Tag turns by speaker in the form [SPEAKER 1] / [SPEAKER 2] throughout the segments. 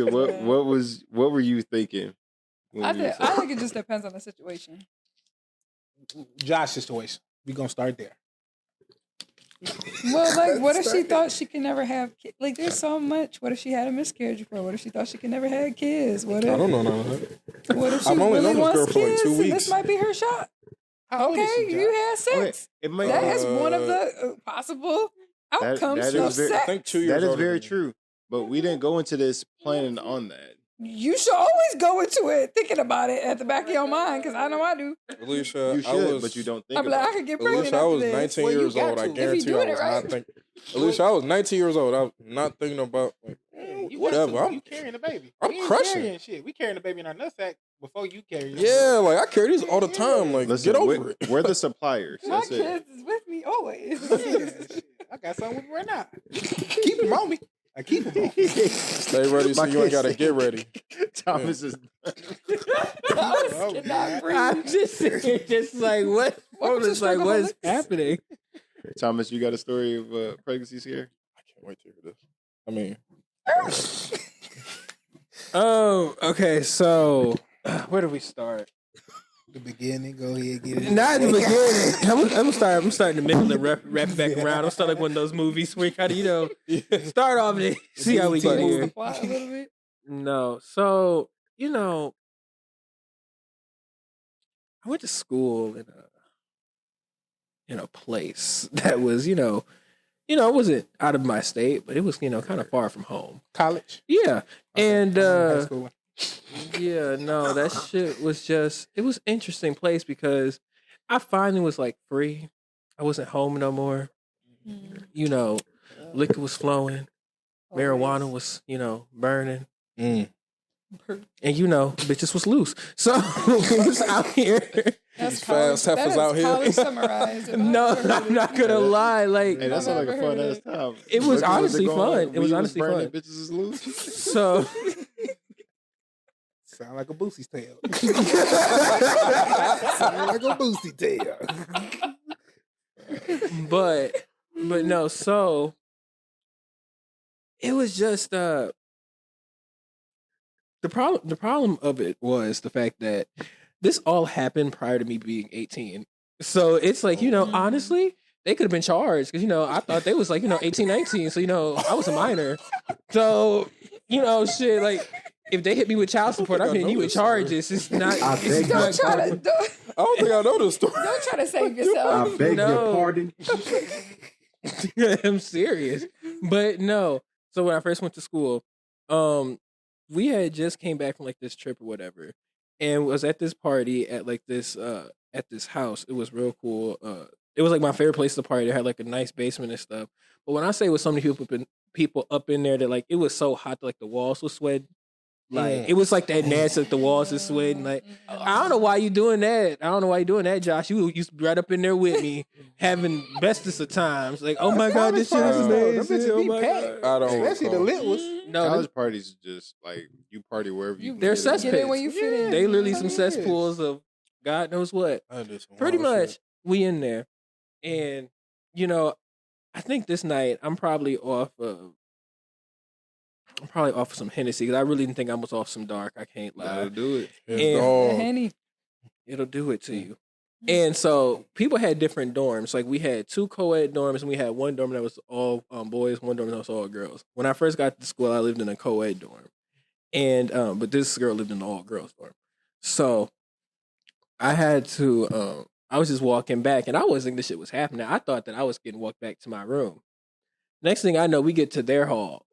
[SPEAKER 1] Alicia, what were you thinking?
[SPEAKER 2] I think it just depends on the situation.
[SPEAKER 3] Josh's situation. We're gonna start there.
[SPEAKER 2] Well, like, what if she thought she could never have kids? Like, there's so much. What if she had a miscarriage before? What if she thought she could never have kids? What if?
[SPEAKER 4] I don't know none of that.
[SPEAKER 2] What if she
[SPEAKER 4] I've only
[SPEAKER 2] really
[SPEAKER 4] known this
[SPEAKER 2] wants
[SPEAKER 4] girl for like
[SPEAKER 2] kids?
[SPEAKER 4] 2
[SPEAKER 2] And
[SPEAKER 4] weeks.
[SPEAKER 2] this might be her shot.
[SPEAKER 3] How old is
[SPEAKER 2] Okay,
[SPEAKER 3] she,
[SPEAKER 2] you
[SPEAKER 3] Josh?
[SPEAKER 2] had sex.
[SPEAKER 1] It might,
[SPEAKER 2] That is one of the possible outcomes
[SPEAKER 1] that
[SPEAKER 2] of
[SPEAKER 1] is very-
[SPEAKER 2] sex.
[SPEAKER 4] I think 2 years
[SPEAKER 1] that is
[SPEAKER 4] older
[SPEAKER 1] very
[SPEAKER 4] than me.
[SPEAKER 1] true. But we didn't go into this planning on that.
[SPEAKER 2] You should always go into it thinking about it at the back of your mind, because I know I do.
[SPEAKER 4] Alicia,
[SPEAKER 1] You should,
[SPEAKER 4] I was,
[SPEAKER 1] but you don't think
[SPEAKER 2] I'm like,
[SPEAKER 1] about
[SPEAKER 2] I could
[SPEAKER 1] it.
[SPEAKER 2] get pregnant
[SPEAKER 4] Alicia, I was
[SPEAKER 2] after this.
[SPEAKER 4] 19
[SPEAKER 3] Well, you
[SPEAKER 4] years
[SPEAKER 3] got
[SPEAKER 4] old. I
[SPEAKER 3] to. If
[SPEAKER 2] you
[SPEAKER 4] guarantee
[SPEAKER 2] doing
[SPEAKER 4] I
[SPEAKER 2] it
[SPEAKER 4] was
[SPEAKER 2] right.
[SPEAKER 4] not thinking. Alicia, I was 19 years old. I was not thinking about like,
[SPEAKER 3] You
[SPEAKER 4] whatever.
[SPEAKER 3] got to.
[SPEAKER 4] I'm,
[SPEAKER 3] You carrying the baby.
[SPEAKER 4] I'm
[SPEAKER 3] We ain't
[SPEAKER 4] crushing.
[SPEAKER 3] carrying shit. We carrying the baby in our nutsack before you carry it.
[SPEAKER 4] yeah, like I carry these all the time. Like,
[SPEAKER 1] Listen,
[SPEAKER 4] get over it.
[SPEAKER 1] we're the suppliers.
[SPEAKER 2] My
[SPEAKER 1] That's it.
[SPEAKER 2] kids is with me always.
[SPEAKER 3] Yeah, shit. I got something with me right now. Keep them on me. I keep them on me.
[SPEAKER 4] Stay ready, so
[SPEAKER 1] My
[SPEAKER 4] you ain't
[SPEAKER 1] kids
[SPEAKER 4] gotta
[SPEAKER 1] say-
[SPEAKER 4] get ready.
[SPEAKER 1] Thomas is.
[SPEAKER 3] Oh,
[SPEAKER 2] Cannot
[SPEAKER 3] God.
[SPEAKER 2] breathe.
[SPEAKER 5] I'm just just like what?
[SPEAKER 2] Welcome
[SPEAKER 5] I'm
[SPEAKER 2] to
[SPEAKER 5] just like what is
[SPEAKER 2] Struggle
[SPEAKER 5] happening?
[SPEAKER 1] Thomas, you got a story of pregnancy scare?
[SPEAKER 4] I can't wait to hear this. I mean,
[SPEAKER 5] Oh, okay. So where do we start?
[SPEAKER 3] The beginning. Go ahead, get it.
[SPEAKER 5] Not in the beginning. I'm starting in the middle and wrap it back around. I'm starting like one of those movies where you kind of start off and see how we get
[SPEAKER 2] Move the
[SPEAKER 5] here.
[SPEAKER 2] plot a little bit.
[SPEAKER 5] No, so I went to school in a place that was it wasn't out of my state, but it was kind of far from home.
[SPEAKER 3] College.
[SPEAKER 5] Yeah, and
[SPEAKER 3] High school.
[SPEAKER 5] yeah, no, that shit was it was an interesting place because I finally was like free. I wasn't home no more. Liquor was flowing, marijuana was burning.
[SPEAKER 4] mm.
[SPEAKER 5] And bitches was loose. So we was out here.
[SPEAKER 2] That's
[SPEAKER 4] These fast
[SPEAKER 2] college-
[SPEAKER 4] heifers
[SPEAKER 2] that
[SPEAKER 4] out
[SPEAKER 2] is
[SPEAKER 4] here.
[SPEAKER 2] college summarized.
[SPEAKER 5] No, I'm not gonna lie. Like
[SPEAKER 1] Hey, that sounds like a fun ass time.
[SPEAKER 5] It was
[SPEAKER 1] Look at what
[SPEAKER 5] honestly
[SPEAKER 1] they're going
[SPEAKER 5] fun.
[SPEAKER 1] on.
[SPEAKER 5] It was
[SPEAKER 1] We
[SPEAKER 5] honestly
[SPEAKER 1] burning,
[SPEAKER 5] fun.
[SPEAKER 1] Bitches is loose.
[SPEAKER 5] so.
[SPEAKER 3] Sound like a Boosie's tail. Sound like a Boosie tail.
[SPEAKER 5] but no, so it was just the problem of it was the fact that this all happened prior to me being 18. So it's like, honestly, they could have been charged because, I thought they was like, 18, 19. So, I was a minor. So, shit, like, if they hit me with child support, I'm hitting you with charges. It's not. It's
[SPEAKER 2] Don't
[SPEAKER 5] not
[SPEAKER 2] try to
[SPEAKER 4] I don't think I know this story.
[SPEAKER 2] don't try to save yourself.
[SPEAKER 6] I beg
[SPEAKER 5] No.
[SPEAKER 6] your pardon.
[SPEAKER 5] I'm serious. But no. So when I first went to school, we had just came back from like this trip or whatever, and was at this party at like this at this house. It was real cool. It was like my favorite place to party. They had like a nice basement and stuff. But when I say it was so many people up in there that like it was so hot that like the walls were sweating. Like it was like that nasty, like the walls are sweating. Like I don't know why you doing that. I don't know why you doing that, Josh. You used to be right up in there with me, having bestest of times. Like, oh my god, this shit is
[SPEAKER 3] Them
[SPEAKER 5] amazing.
[SPEAKER 3] bitches
[SPEAKER 5] Oh
[SPEAKER 3] be
[SPEAKER 5] my
[SPEAKER 3] packed.
[SPEAKER 5] god.
[SPEAKER 4] I don't
[SPEAKER 3] Especially the
[SPEAKER 4] recall.
[SPEAKER 3] lit ones.
[SPEAKER 5] No,
[SPEAKER 1] College parties are just like you party wherever you.
[SPEAKER 5] they're
[SPEAKER 1] can get
[SPEAKER 2] Get
[SPEAKER 1] in.
[SPEAKER 2] in when you fit in.
[SPEAKER 5] they literally some
[SPEAKER 3] Yes.
[SPEAKER 5] cesspools of God knows what.
[SPEAKER 4] I did some
[SPEAKER 5] Pretty
[SPEAKER 4] wild
[SPEAKER 5] much,
[SPEAKER 4] shit.
[SPEAKER 5] we in there, and I think this night I'm probably off of some Hennessy because I really didn't think I was off some dark. I can't lie.
[SPEAKER 1] That'll do it.
[SPEAKER 4] His
[SPEAKER 5] And-
[SPEAKER 4] dog.
[SPEAKER 2] Henny.
[SPEAKER 5] It'll do it to you. And so people had different dorms. Like we had 2 co-ed dorms, and we had one dorm that was all boys, one dorm that was all girls. When I first got to school, I lived in a co-ed dorm, and but this girl lived in an all girls dorm. So I had to. I was just walking back, and I wasn't think this shit was happening. I thought that I was getting walked back to my room. Next thing I know, we get to their hall,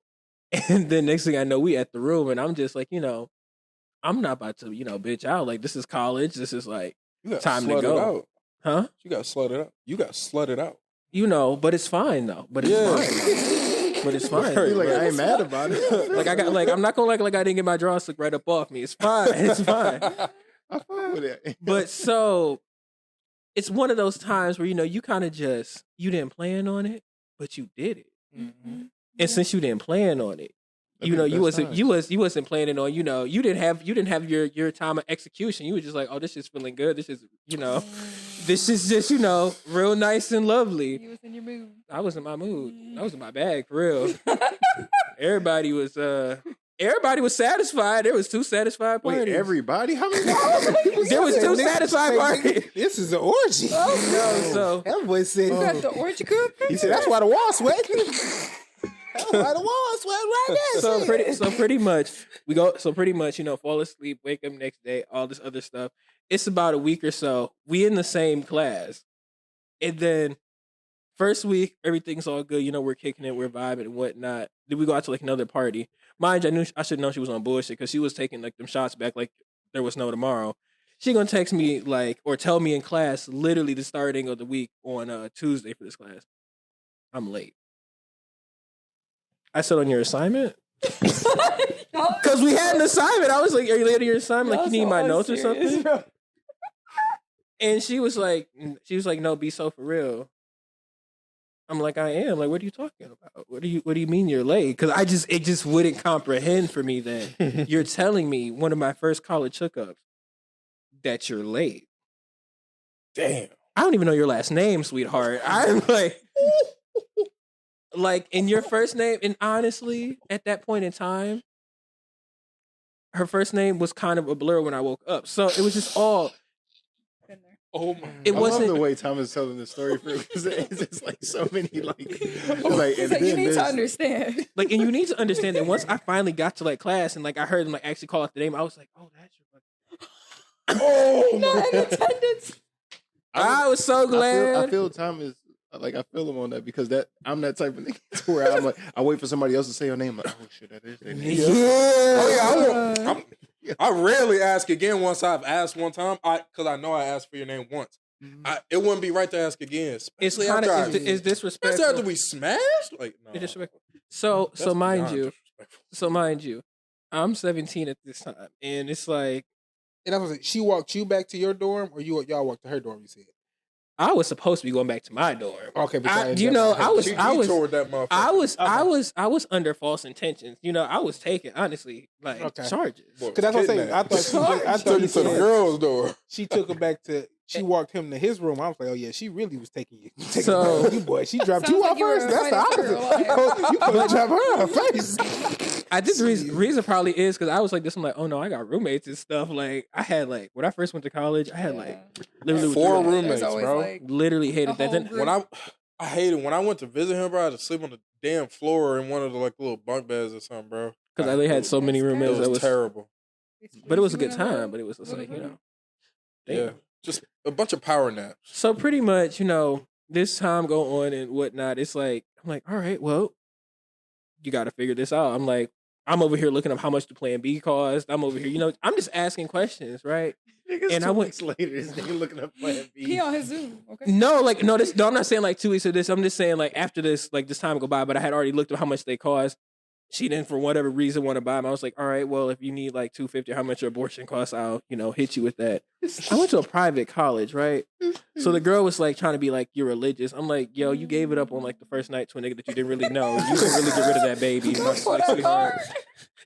[SPEAKER 5] and then next thing I know, we at the room, and I'm just like, I'm not about to, bitch out. Like this is college. This is like.
[SPEAKER 4] You got
[SPEAKER 5] Time to
[SPEAKER 4] slutted
[SPEAKER 5] go.
[SPEAKER 4] out.
[SPEAKER 5] Huh?
[SPEAKER 4] You got slutted out. You got slutted out.
[SPEAKER 5] But it's fine though. But it's fine. But it's fine.
[SPEAKER 4] Right.
[SPEAKER 1] Like I ain't mad about it.
[SPEAKER 5] Like I got like I'm not gonna like I didn't get my drawers took right up off me. It's fine. It's fine.
[SPEAKER 1] I'm fine with it.
[SPEAKER 5] But so it's one of those times where you kind of just you didn't plan on it, but you did it. And since you didn't plan on it, you wasn't planning on you didn't have your time of execution. You were just like, oh, this is feeling good. This is this is just real nice and lovely.
[SPEAKER 2] You was in your mood.
[SPEAKER 5] I was in my mood. I was in my bag for real. Everybody was Everybody was satisfied. There was 2 satisfied parties.
[SPEAKER 1] Wait, everybody? How many?
[SPEAKER 5] There was 2 satisfied parties.
[SPEAKER 3] This is an orgy.
[SPEAKER 5] No, so
[SPEAKER 3] That boy said.
[SPEAKER 2] You got the orgy group?
[SPEAKER 3] He said that's why the wall sweat. That's why the wall sweat right there.
[SPEAKER 5] so pretty much we go. So pretty much, fall asleep, wake up next day, all this other stuff. It's about a week or so. We in the same class, and then first week everything's all good. We're kicking it, we're vibing and whatnot. Then we go out to like another party. Mind you, I should know she was on bullshit because she was taking like them shots back like there was no tomorrow. She gonna text me like or tell me in class literally the starting of the week on Tuesday for this class. I'm late. I said on your assignment because we had an assignment. I was like, "Are you late on your assignment? Like you need my notes or something?" And she was like, "No, be so for real." I'm like, I am. Like, what are you talking about? What do you mean you're late? Because it just wouldn't comprehend for me that you're telling me one of my first college hookups that you're late.
[SPEAKER 4] Damn.
[SPEAKER 5] I don't even know your last name, sweetheart. I'm like in your first name, and honestly, at that point in time, her first name was kind of a blur when I woke up. So it was just all.
[SPEAKER 4] Oh my!
[SPEAKER 5] It
[SPEAKER 1] I
[SPEAKER 5] wasn't
[SPEAKER 1] love the way Tom is telling the story for because it's just like so many like.
[SPEAKER 2] He's
[SPEAKER 1] and
[SPEAKER 2] like, you
[SPEAKER 1] then
[SPEAKER 2] need to
[SPEAKER 1] there's-
[SPEAKER 2] understand.
[SPEAKER 5] like, and you need to understand that once I finally got to like class and like I heard them like actually call out the name, I was like, oh, that's your fucking. Oh
[SPEAKER 2] Not in attendance.
[SPEAKER 5] I was so glad.
[SPEAKER 1] I feel Tom is like I feel him on that because I'm that type of nigga to where I'm like I wait for somebody else to say your name. Like, oh shit, that is their name.
[SPEAKER 4] Oh yeah, I rarely ask again once I've asked one time. Because I know I asked for your name once. It wouldn't be right to ask again.
[SPEAKER 5] It's
[SPEAKER 4] especially
[SPEAKER 5] kind
[SPEAKER 4] after
[SPEAKER 5] of it's disrespectful.
[SPEAKER 4] especially after we smashed. Like no,
[SPEAKER 5] It's disrespectful. So
[SPEAKER 4] that's
[SPEAKER 5] mind
[SPEAKER 4] beyond
[SPEAKER 5] you,
[SPEAKER 4] disrespectful.
[SPEAKER 5] I'm 17 at this time, and it's like
[SPEAKER 3] And I was like, she walked you back to your dorm, or y'all walked to her dorm. You said.
[SPEAKER 5] I was supposed to be going back to my dorm.
[SPEAKER 3] Okay, but
[SPEAKER 5] I was
[SPEAKER 4] toward that motherfucker.
[SPEAKER 5] I was under false intentions. I was taking honestly like charges.
[SPEAKER 3] Because that's what I'm saying. I thought you
[SPEAKER 4] to the
[SPEAKER 3] said
[SPEAKER 4] girls' door.
[SPEAKER 3] she took her back to. She walked him to his room. I was like, oh yeah, she really was taking you.
[SPEAKER 5] So-
[SPEAKER 3] You boy, she dropped
[SPEAKER 2] Sounds
[SPEAKER 3] you
[SPEAKER 2] like
[SPEAKER 3] off
[SPEAKER 2] you were
[SPEAKER 3] first. That's the
[SPEAKER 2] fighting for
[SPEAKER 3] opposite.
[SPEAKER 2] your life.
[SPEAKER 3] You supposed to drop her off first.
[SPEAKER 5] I think the reason probably is because I was like this. I'm like, oh no, I got roommates and stuff. Like I had like when I first went to college, I had like literally
[SPEAKER 4] 4
[SPEAKER 5] three-
[SPEAKER 4] roommates,
[SPEAKER 2] There's always,
[SPEAKER 4] bro.
[SPEAKER 2] like,
[SPEAKER 5] literally hated
[SPEAKER 2] a
[SPEAKER 5] that.
[SPEAKER 2] whole
[SPEAKER 5] Then
[SPEAKER 2] group.
[SPEAKER 4] When I hated when I went to visit him, bro, I had to sleep on the damn floor in one of the like little bunk beds or something, bro.
[SPEAKER 5] because I really had so many
[SPEAKER 4] It
[SPEAKER 5] roommates that
[SPEAKER 4] was
[SPEAKER 5] was
[SPEAKER 4] terrible.
[SPEAKER 5] but it was a good time. But it was just like damn.
[SPEAKER 4] Yeah, just a bunch of power naps.
[SPEAKER 5] So pretty much, this time go on and whatnot. It's like I'm like, all right, well, you got to figure this out. I'm like, I'm over here looking up how much the Plan B cost. I'm over here, I'm just asking questions, right?
[SPEAKER 1] And
[SPEAKER 5] I
[SPEAKER 1] I
[SPEAKER 5] went-
[SPEAKER 1] weeks later, this nigga looking up Plan B.
[SPEAKER 2] He on his Zoom. Okay.
[SPEAKER 5] No, I'm not saying like 2 weeks of this. I'm just saying like after this, like this time go by. But I had already looked up how much they cost. She didn't, for whatever reason, want to buy them. I was like, all right, well, if you need like $250, how much your abortion costs, I'll hit you with that. I went to a private college, right? So the girl was like trying to be like, you're religious. I'm like, yo, you gave it up on like the first night to a nigga that you didn't really know. You can really get rid of that baby. And I was like, sweetheart,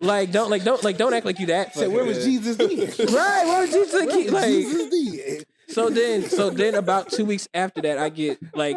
[SPEAKER 5] don't act like you that.
[SPEAKER 3] Said, where was
[SPEAKER 5] fucking
[SPEAKER 3] Jesus then?
[SPEAKER 5] Right, where was Jesus? Like,
[SPEAKER 3] Jesus then?
[SPEAKER 5] so then about 2 weeks after that, I get like.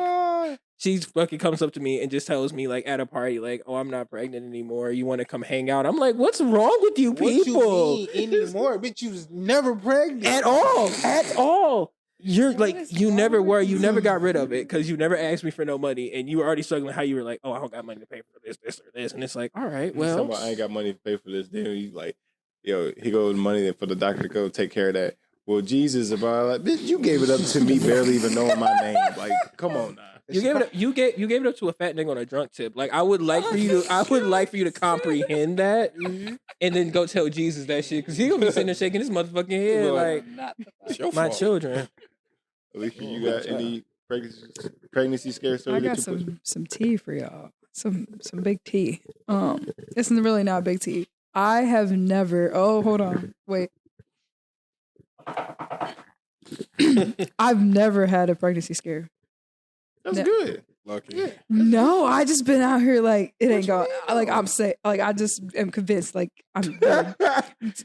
[SPEAKER 5] She fucking comes up to me and just tells me, like, at a party, like, oh, I'm not pregnant anymore. You want to come hang out? I'm like, what's wrong with you people?
[SPEAKER 3] What you mean anymore? Bitch, you was never pregnant.
[SPEAKER 5] At all. You're like,
[SPEAKER 2] is
[SPEAKER 5] you
[SPEAKER 2] wrong
[SPEAKER 5] never
[SPEAKER 2] with
[SPEAKER 5] were.
[SPEAKER 2] you?
[SPEAKER 5] You never got rid of it because you never asked me for no money. And you were already struggling how you were like, oh, I don't got money to pay for this, or this. And it's like, all right,
[SPEAKER 1] Well,
[SPEAKER 5] well.
[SPEAKER 1] I ain't got money to pay for this. Then he's like, yo, he goes money for the doctor to go take care of that. Well, Jesus, about like, bitch, you gave it up to me barely even knowing my name. Like, come on now.
[SPEAKER 5] You gave it up. You gave it up to a fat nigga on a drunk tip. Like I would like for you to comprehend that, and then go tell Jesus that shit because he gonna be sitting there shaking his motherfucking head like
[SPEAKER 2] Not the
[SPEAKER 4] It's your
[SPEAKER 5] my
[SPEAKER 4] fault.
[SPEAKER 5] children.
[SPEAKER 1] Alicia, you got any pregnancy scare story?
[SPEAKER 2] I
[SPEAKER 1] that
[SPEAKER 2] got
[SPEAKER 1] you put-
[SPEAKER 2] some tea for y'all. Some big tea. It's really not big tea. I have never. Oh, hold on. Wait. I've never had a pregnancy scare.
[SPEAKER 1] That's
[SPEAKER 2] No.
[SPEAKER 1] good.
[SPEAKER 4] Lucky.
[SPEAKER 2] No, I just been out here like it ain't going. Like I'm saying, like I just am convinced. Like I'm.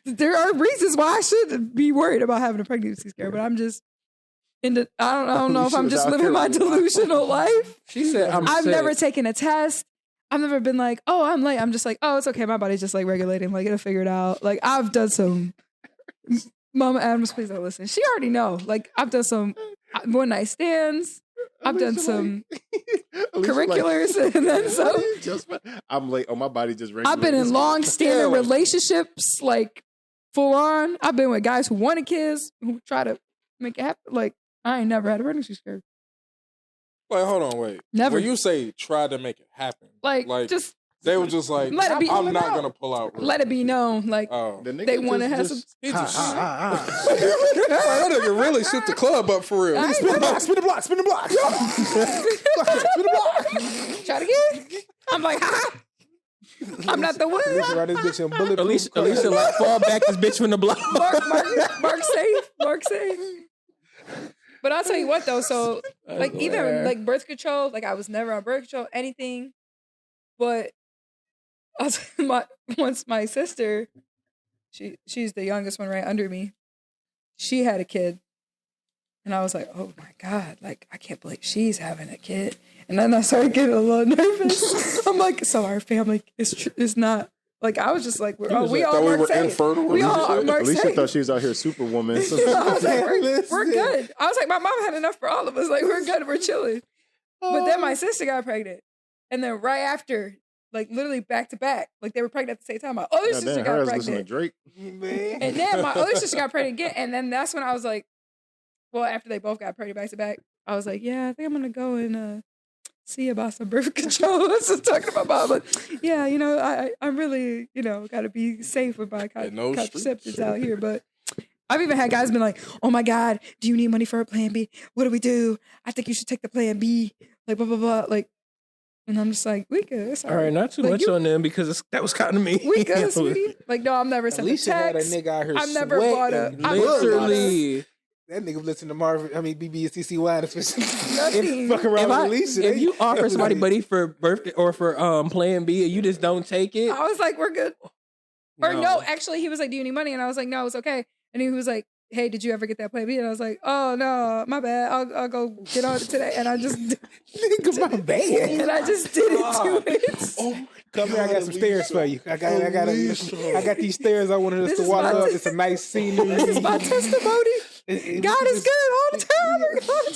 [SPEAKER 2] There are reasons why I should be worried about having a pregnancy scare, but I'm just. I don't know if I'm just living my delusional life.
[SPEAKER 5] She said,
[SPEAKER 2] I've never taken a test. I've never been like, oh, I'm late. I'm just like, oh, it's okay. My body's just like regulating. Like it'll figure it out. Like I've done some. Mama Adams, please don't listen. She already know. Like I've done some one night stands. I've done some curriculars and then some.
[SPEAKER 1] I'm late. Oh, my body just.
[SPEAKER 2] I've been in long standing relationships, like full on. I've been with guys who wanted kids, who try to make it happen. Like I ain't never had a pregnancy scare.
[SPEAKER 4] Like, hold on, wait.
[SPEAKER 2] Never.
[SPEAKER 4] When you say try to make it happen,
[SPEAKER 2] Like just
[SPEAKER 4] they were just like,
[SPEAKER 2] let it be,
[SPEAKER 4] I'm not gonna pull out.
[SPEAKER 2] Let it be known, like they want to have some.
[SPEAKER 4] He just that nigga really shoot the club up for real.
[SPEAKER 3] Spin the block, spin the block, spin the block. Spin the block.
[SPEAKER 2] Try it again. I'm like, ha. I'm not the one.
[SPEAKER 3] Right, this bitch in bulletproof.
[SPEAKER 5] Alicia like fall back this bitch from the block.
[SPEAKER 2] Mark safe. But I'll tell you what though, so like even like birth control, like I was never on birth control, anything. But once my sister, she's the youngest one right under me, she had a kid. And I was like, oh my God, like I can't believe she's having a kid. And then I started getting a little nervous. I'm like, so our family is not. Like I was just like, we all Mark safe.
[SPEAKER 4] Infertile.
[SPEAKER 2] We all Mark
[SPEAKER 1] Alicia
[SPEAKER 2] safe.
[SPEAKER 1] thought she was out here Superwoman.
[SPEAKER 2] I was like, we're good. I was like, my mom had enough for all of us. Like we're good. We're chilling. But then my sister got pregnant, and then right after, like literally back to back, like they were pregnant at the same time. My other sister got
[SPEAKER 1] Listen to
[SPEAKER 2] pregnant,
[SPEAKER 1] Drake.
[SPEAKER 2] and then my other sister got pregnant again. And then that's when I was like, well, after they both got pregnant back to back, I was like, yeah, I think I'm gonna go and see about some birth control. I was just talking about mom, but yeah, you know, I'm really, you know, got to be safe with my contraceptives out here. But I've even had guys been like, oh my God, do you need money for a plan B? What do we do? I think you should take the plan B. Like, blah, blah, blah. Like, and I'm just like, we good. It's
[SPEAKER 5] All right, not too much on them because that was kind of me.
[SPEAKER 2] We good, sweetie. Like, no, I've never sent a
[SPEAKER 3] Alicia had a
[SPEAKER 2] text.
[SPEAKER 3] nigga out here
[SPEAKER 2] I've never bought a.
[SPEAKER 5] Literally.
[SPEAKER 3] That nigga listened to Marvin. I mean, BBCC Wine.
[SPEAKER 2] Nothing.
[SPEAKER 3] Fuck around with Alicia.
[SPEAKER 5] If you offer somebody money for birthday or for plan B and you just don't take it,
[SPEAKER 2] I was like, we're good. Or no, actually, he was like, do you need money? And I was like, no, it's okay. And he was like, hey, did you ever get that plan B? And I was like, oh no, my bad. I'll go get on it today. And I just
[SPEAKER 3] nigga, my bad.
[SPEAKER 2] And I just didn't do it.
[SPEAKER 3] Oh, come here, I got some stairs for you. I got these stairs I wanted us to walk up. It's a nice scenery.
[SPEAKER 2] This is my testimony. God is good all the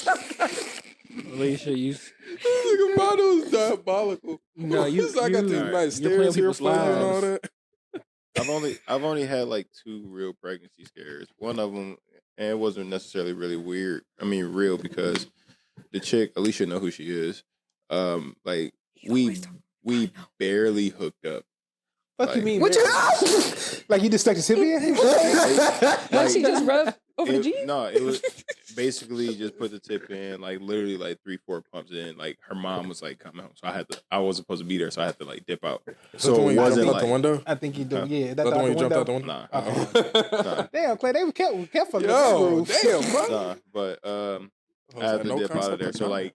[SPEAKER 2] time.
[SPEAKER 5] Alicia, you.
[SPEAKER 4] Nigga, mine was diabolical.
[SPEAKER 5] No,
[SPEAKER 4] I got these nice stairs here for you and all that.
[SPEAKER 1] I've only had like 2 real pregnancy scares. One of them, and it wasn't necessarily really weird. I mean, real, because the chick, Alicia know who she is. Like we barely hooked up.
[SPEAKER 3] Fuck
[SPEAKER 1] like,
[SPEAKER 3] you mean?
[SPEAKER 2] What you
[SPEAKER 3] like you just stuck the tip in?
[SPEAKER 2] Like she just rubbed over the G?
[SPEAKER 1] No, it was basically just put the tip in, like literally like 3-4 pumps in. Like her mom was like coming home, so I wasn't supposed to be there, so I had to like dip out. So it wasn't
[SPEAKER 4] out
[SPEAKER 1] like
[SPEAKER 4] the window.
[SPEAKER 3] I think you do. Yeah,
[SPEAKER 4] That's the one you jumped out the window.
[SPEAKER 1] Nah.
[SPEAKER 3] Damn, Clay, they kept fucking.
[SPEAKER 4] Yo, damn, bro.
[SPEAKER 1] Nah, but I had to dip out of there. So like,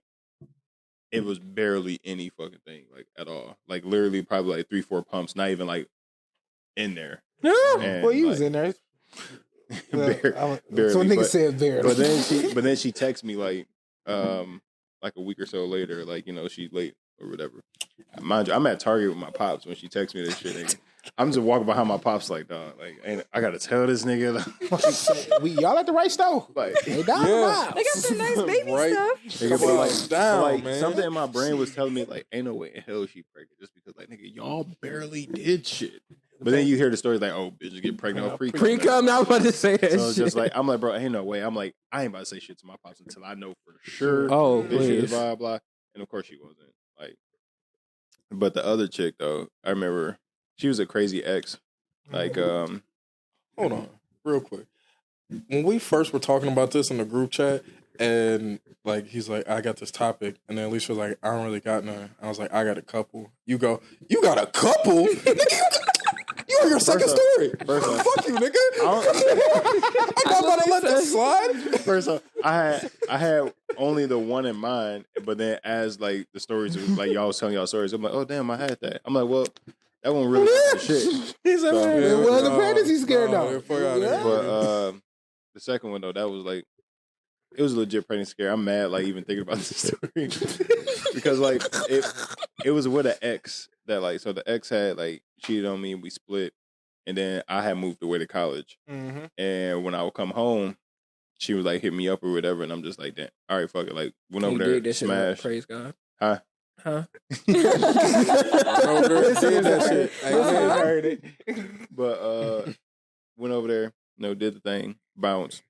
[SPEAKER 1] it was barely any fucking thing, like at all. Like literally, probably like 3-4 pumps, not even like in there. And,
[SPEAKER 3] well, you was in there.
[SPEAKER 1] Barely,
[SPEAKER 3] so nigga said barely.
[SPEAKER 1] But then she texted me like a week or so later, like, you know, she's late or whatever. Mind you, I'm at Target with my pops when she texts me this shit. Nigga. I'm just walking behind my pops like, dog, like, and I gotta tell this nigga. Like,
[SPEAKER 3] y'all at the right store.
[SPEAKER 1] Like,
[SPEAKER 2] They got some nice baby stuff.
[SPEAKER 1] Nigga, but
[SPEAKER 4] down,
[SPEAKER 1] like something in my brain was telling me like, ain't no way in hell she pregnant, just because like, nigga, y'all barely did shit. But then you hear the stories like, oh, bitches get pregnant off
[SPEAKER 5] pre-cum. I was about to say that.
[SPEAKER 1] So it's
[SPEAKER 5] shit.
[SPEAKER 1] just like, I'm like, bro, ain't no way. I'm like, I ain't about to say shit to my pops until I know for sure.
[SPEAKER 5] Oh,
[SPEAKER 1] this shit is
[SPEAKER 5] please.
[SPEAKER 1] blah blah. And of course she wasn't. Like, but the other chick though, I remember she was a crazy ex. Like,
[SPEAKER 4] hold on, real quick. When we first were talking about this in the group chat, and like he's like, I got this topic, and then Alicia was like, I don't really got none. I was like, I got a couple. You go, you got a couple? You on your second story. Fuck you, nigga. I'm not about to let this slide.
[SPEAKER 1] First off, I had only the one in mind, but then as like the stories was like y'all was telling y'all stories, I'm like, oh damn, I had that. I'm like, well, that one really was the shit.
[SPEAKER 3] He said, it was a pregnancy scare though.
[SPEAKER 1] But the second one though, that was like, it was a legit pregnancy scare. I'm mad like even thinking about this story because like it was with an ex that like, so the ex had like cheated on me. We split, and then I had moved away to college.
[SPEAKER 3] Mm-hmm.
[SPEAKER 1] And when I would come home, she would like hit me up or whatever, and I'm just like, damn, all right, fuck it. Like went over
[SPEAKER 5] You
[SPEAKER 1] there,
[SPEAKER 5] did that shit,
[SPEAKER 1] smashed.
[SPEAKER 5] praise God.
[SPEAKER 1] Huh?
[SPEAKER 5] Huh?
[SPEAKER 3] I heard it.
[SPEAKER 1] But went over there, did the thing, bounced.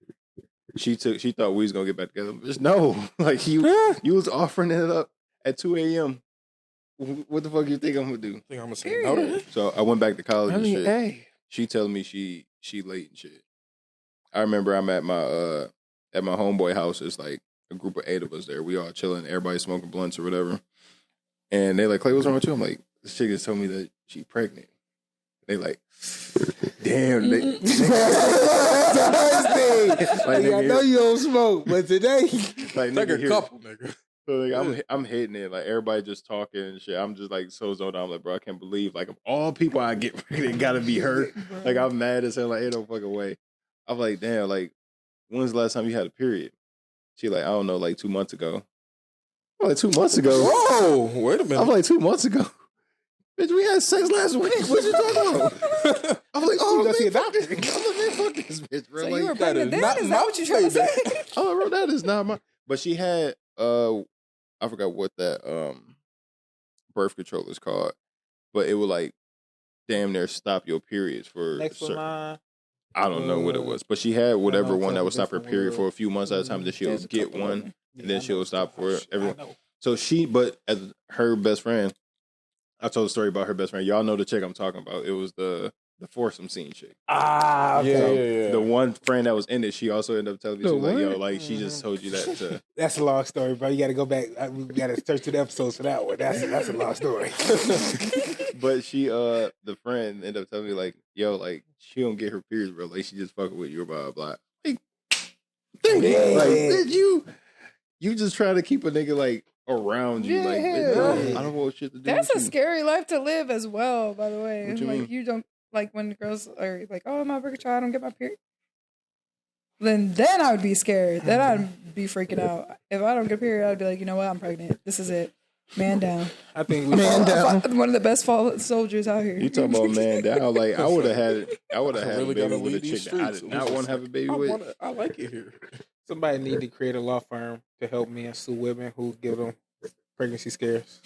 [SPEAKER 1] She thought we was gonna get back together. Just no, like you was offering it up at 2 a.m. What the fuck you think I'm gonna do?
[SPEAKER 4] I think I'm gonna say no to it.
[SPEAKER 1] So I went back to college
[SPEAKER 5] I
[SPEAKER 1] and
[SPEAKER 5] mean,
[SPEAKER 1] shit.
[SPEAKER 5] hey.
[SPEAKER 1] She telling me she late and shit. I remember I'm at my homeboy house. It's like a group of 8 of us there. We all chilling, everybody smoking blunts or whatever. And they like, Clay, what's wrong with you? I'm like, this chick just told me that she pregnant. They like, damn. Like,
[SPEAKER 3] I know you don't smoke, but today,
[SPEAKER 1] like,
[SPEAKER 4] Like a
[SPEAKER 1] here-
[SPEAKER 4] couple, nigga.
[SPEAKER 1] So like, I'm hitting it. Like everybody just talking and shit. I'm just like so zoned out. I'm like, bro, I can't believe like of all people I get pregnant, gotta be her. Like I'm mad as hell. Like ain't no fucking way. I'm like, damn. Like when's the last time you had a period? She like, I don't know, like 2 months ago. I'm like 2 months ago.
[SPEAKER 4] Whoa, wait a minute.
[SPEAKER 1] I'm like 2 months ago. Bitch, we had sex last week. What you talking about? I'm like, oh,
[SPEAKER 3] Go
[SPEAKER 1] man,
[SPEAKER 3] see a
[SPEAKER 1] fuck
[SPEAKER 3] doctor.
[SPEAKER 1] this. I'm like, man, fuck this bitch, bro.
[SPEAKER 2] So
[SPEAKER 1] Like,
[SPEAKER 2] you were
[SPEAKER 4] that
[SPEAKER 2] pregnant
[SPEAKER 4] is
[SPEAKER 2] then?
[SPEAKER 4] not
[SPEAKER 2] Is
[SPEAKER 4] my
[SPEAKER 2] that what you're trying to say?
[SPEAKER 1] oh, bro, that is not my. But she had, I forgot what that birth control is called, but it would like damn near stop your periods for
[SPEAKER 3] next
[SPEAKER 1] certain.
[SPEAKER 3] line.
[SPEAKER 1] I don't know what it was, but she had whatever
[SPEAKER 3] know,
[SPEAKER 1] one that would stop her
[SPEAKER 3] different
[SPEAKER 1] period
[SPEAKER 3] world.
[SPEAKER 1] for a few months at a time. Then she'll
[SPEAKER 2] There's a
[SPEAKER 1] get
[SPEAKER 2] couple of
[SPEAKER 1] one,
[SPEAKER 2] them.
[SPEAKER 1] and then she'll stop for
[SPEAKER 3] I
[SPEAKER 1] everyone.
[SPEAKER 3] know.
[SPEAKER 1] So but as her best friend, I told a story about her best friend. Y'all know the chick I'm talking about. It was the foursome scene chick.
[SPEAKER 3] Ah, okay.
[SPEAKER 1] So
[SPEAKER 4] Yeah.
[SPEAKER 1] the one friend that was in it, she also ended up telling me, she
[SPEAKER 5] The
[SPEAKER 1] was like, yo,
[SPEAKER 5] what?
[SPEAKER 1] like she just told you that to.
[SPEAKER 3] That's a long story, bro. You got to go back. We got to search through the episodes for that one. That's a long story.
[SPEAKER 1] But she, the friend ended up telling me like, yo, like she don't get her periods, bro. Like she just fucking with you, blah blah. Like, dang it.
[SPEAKER 3] Yeah.
[SPEAKER 1] Like bitch, you just trying to keep a nigga like around you, like bitch,
[SPEAKER 3] Yeah.
[SPEAKER 1] I don't want shit to do.
[SPEAKER 2] That's
[SPEAKER 1] with
[SPEAKER 2] a
[SPEAKER 1] you.
[SPEAKER 2] scary life to live as well, by the way.
[SPEAKER 1] What you
[SPEAKER 2] Like
[SPEAKER 1] mean?
[SPEAKER 2] you don't like when girls are like, oh, my birth control, I don't get my period. Then I would be scared. Then I'd be freaking out. If I don't get a period, I'd be like, you know what, I'm pregnant. This is it. Man down.
[SPEAKER 3] I think we
[SPEAKER 2] One of the best fallen soldiers out here.
[SPEAKER 1] You talking about man down? Like I would have had
[SPEAKER 4] I
[SPEAKER 1] a
[SPEAKER 4] really
[SPEAKER 1] baby
[SPEAKER 4] gotta
[SPEAKER 1] with a
[SPEAKER 4] leave these
[SPEAKER 1] chick that I
[SPEAKER 4] streets.
[SPEAKER 1] did not want to have a baby with.
[SPEAKER 4] I like it here.
[SPEAKER 3] somebody need to create a law firm to help men sue women who give them pregnancy scares.